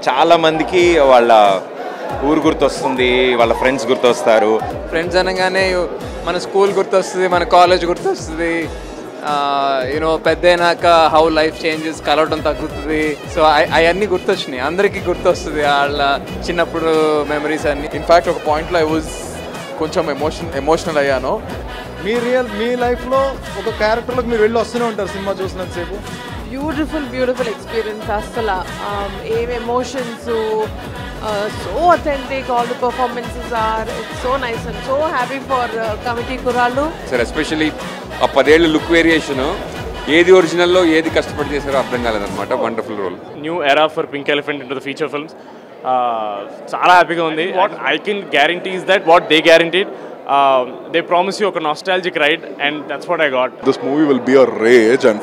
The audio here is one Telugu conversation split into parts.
చాలా మందికి వాళ్ళ ఊరు గుర్తొస్తుంది, వాళ్ళ ఫ్రెండ్స్ గుర్తొస్తారు. ఫ్రెండ్స్ అనగానే మన స్కూల్ గుర్తొస్తుంది, మన కాలేజ్ గుర్తొస్తుంది. యూనో పెద్ద అయినాక హౌ లైఫ్ చేంజెస్, కలవడం తగ్గుతుంది. సో అవన్నీ గుర్తొచ్చినాయి, అందరికీ గుర్తొస్తుంది వాళ్ళ చిన్నప్పుడు మెమరీస్ అన్ని. ఇన్ఫ్యాక్ట్ ఒక పాయింట్లో ఐ వాజ్ కొంచెం ఎమోషనల్ అయ్యాను. మీ లైఫ్లో ఒక క్యారెక్టర్లోకి మీరు వెళ్ళి వస్తూనే ఉంటారు సినిమా చూసినంతసేపు. Beautiful experience. అసలు ఏం emotions, so authentic, all the performances are, its so nice and so happy for committee కుర్రాళ్ళు. సార్ ఎస్పెషల్లీ ఆ 10 ఏళ్ళ లుక్ వేరియేషన్, ఏది ఒరిజినల్లో ఏది కష్టపడి చేశారో అర్థం కాలేదన్నమాట. Wonderful role. New era for pink elephant into the feature films. చాలా హ్యాపీగా ఉంది. What I can guarantee is that what they guaranteed, they promise you a nostalgic ride, and that's what I got. This movie will be a rage, and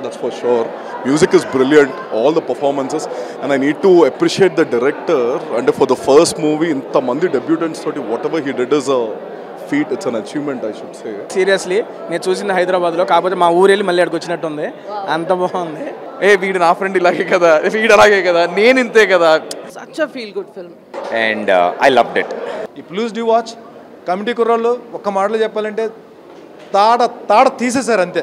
that's for sure. Music is brilliant, all the performances, and I need to appreciate the director. And for the first movie, inta mandi debutants toti whatever he did is a feat. It's an achievement, I should say. Seriously నేను చూసింది హైదరాబాద్లో, కాకపోతే మా ఊరు వెళ్ళి మళ్ళీ అక్కడికి వచ్చినట్టుంది. అంత బాగుంది. వీడు నా ఫ్రెండ్ ఇలాగే కదా, వీడు అలాగే కదా, నేను ఇంతే కదా. Such a feel good film. And I loved it. ఈ ప్లీజ్ డూ వాచ్. కమిటీ కుర్రాళ్ళు ఒక్క మాటలో చెప్పాలంటే తాడ తీసేశారు అంతే.